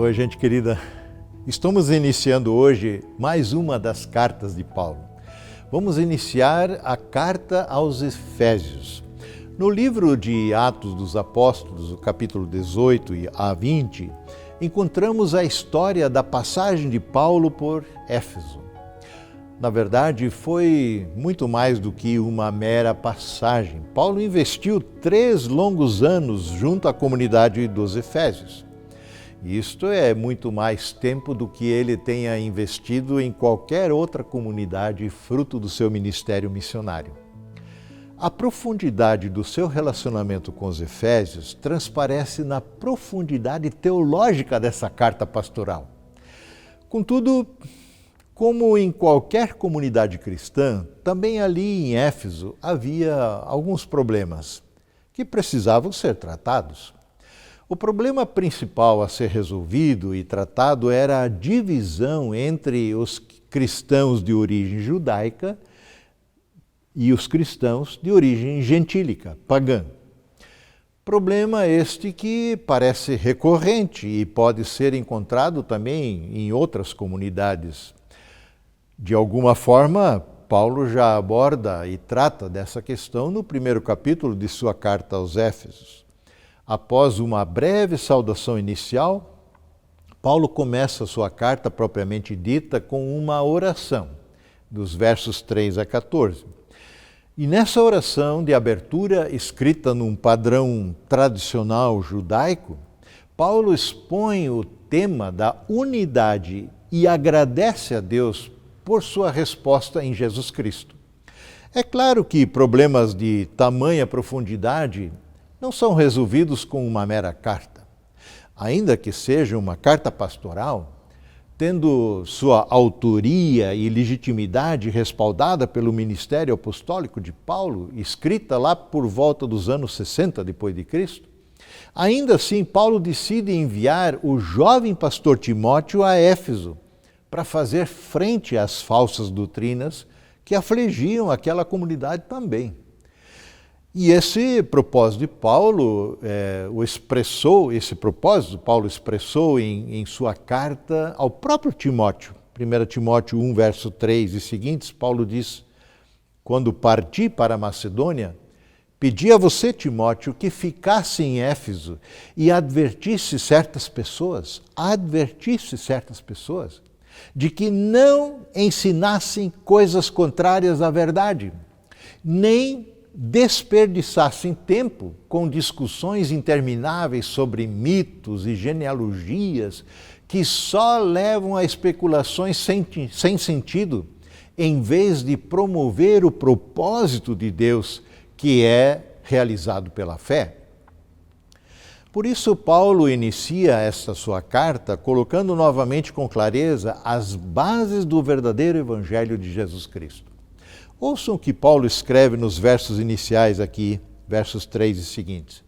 Oi, gente querida. Estamos iniciando hoje mais uma das cartas de Paulo. Vamos iniciar a carta aos Efésios. No livro de Atos dos Apóstolos, o capítulo 18 a 20, encontramos a história da passagem de Paulo por Éfeso. Na verdade, foi muito mais do que uma mera passagem. Paulo investiu 3 longos anos junto à comunidade dos Efésios. Isto é muito mais tempo do que ele tenha investido em qualquer outra comunidade fruto do seu ministério missionário. A profundidade do seu relacionamento com os Efésios transparece na profundidade teológica dessa carta pastoral. Contudo, como em qualquer comunidade cristã, também ali em Éfeso havia alguns problemas que precisavam ser tratados. O problema principal a ser resolvido e tratado era a divisão entre os cristãos de origem judaica e os cristãos de origem gentílica, pagã. Problema este que parece recorrente e pode ser encontrado também em outras comunidades. De alguma forma, Paulo já aborda e trata dessa questão no primeiro capítulo de sua carta aos Éfesos. Após uma breve saudação inicial, Paulo começa sua carta propriamente dita com uma oração, dos versos 3 a 14. E nessa oração de abertura, escrita num padrão tradicional judaico, Paulo expõe o tema da unidade e agradece a Deus por sua resposta em Jesus Cristo. É claro que problemas de tamanha profundidade não são resolvidos com uma mera carta. Ainda que seja uma carta pastoral, tendo sua autoria e legitimidade respaldada pelo ministério apostólico de Paulo, escrita lá por volta dos anos 60 depois de Cristo, ainda assim Paulo decide enviar o jovem pastor Timóteo a Éfeso para fazer frente às falsas doutrinas que afligiam aquela comunidade também. E esse propósito de Paulo, Paulo expressou em sua carta ao próprio Timóteo. 1 Timóteo 1, verso 3 e seguintes, Paulo diz: quando parti para a Macedônia, pedi a você, Timóteo, que ficasse em Éfeso e advertisse certas pessoas de que não ensinassem coisas contrárias à verdade, nem desperdiçassem tempo com discussões intermináveis sobre mitos e genealogias que só levam a especulações sem sentido, em vez de promover o propósito de Deus, que é realizado pela fé. Por isso, Paulo inicia esta sua carta colocando novamente com clareza as bases do verdadeiro Evangelho de Jesus Cristo. Ouçam o que Paulo escreve nos versos iniciais aqui, versos 3 e seguintes.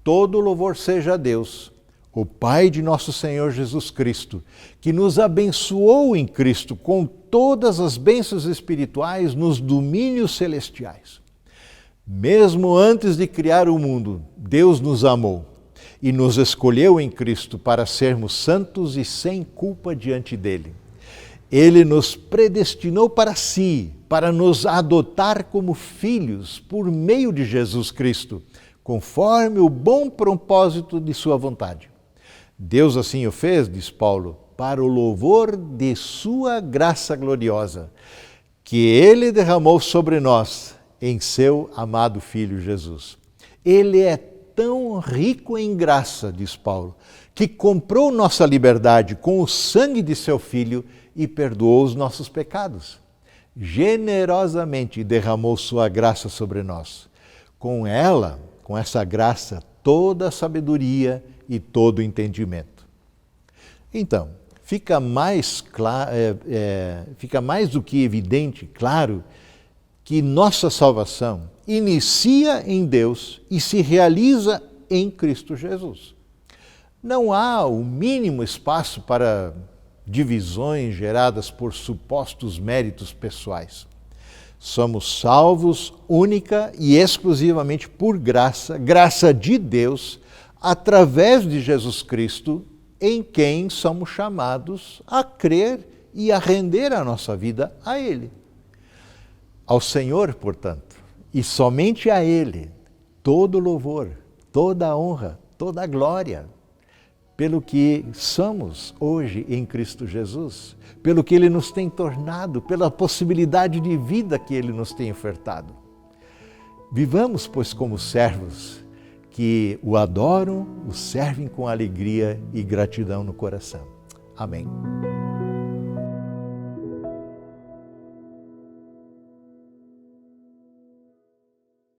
Todo louvor seja a Deus, o Pai de nosso Senhor Jesus Cristo, que nos abençoou em Cristo com todas as bênçãos espirituais nos domínios celestiais. Mesmo antes de criar o mundo, Deus nos amou e nos escolheu em Cristo para sermos santos e sem culpa diante dele. Ele nos predestinou para si, para nos adotar como filhos por meio de Jesus Cristo, conforme o bom propósito de sua vontade. Deus assim o fez, diz Paulo, para o louvor de sua graça gloriosa, que ele derramou sobre nós em seu amado Filho Jesus. Ele é tão rico em graça, diz Paulo, que comprou nossa liberdade com o sangue de seu Filho e perdoou os nossos pecados. Generosamente derramou sua graça sobre nós. Com ela, com essa graça, toda a sabedoria e todo o entendimento. Então, fica mais do que evidente, claro, que nossa salvação inicia em Deus e se realiza em Cristo Jesus. Não há o mínimo espaço para divisões geradas por supostos méritos pessoais. Somos salvos única e exclusivamente por graça de Deus, através de Jesus Cristo, em quem somos chamados a crer e a render a nossa vida a Ele. Ao Senhor, portanto, e somente a Ele, todo louvor, toda honra, toda glória, pelo que somos hoje em Cristo Jesus, pelo que Ele nos tem tornado, pela possibilidade de vida que Ele nos tem ofertado. Vivamos, pois, como servos que o adoram, o servem com alegria e gratidão no coração. Amém.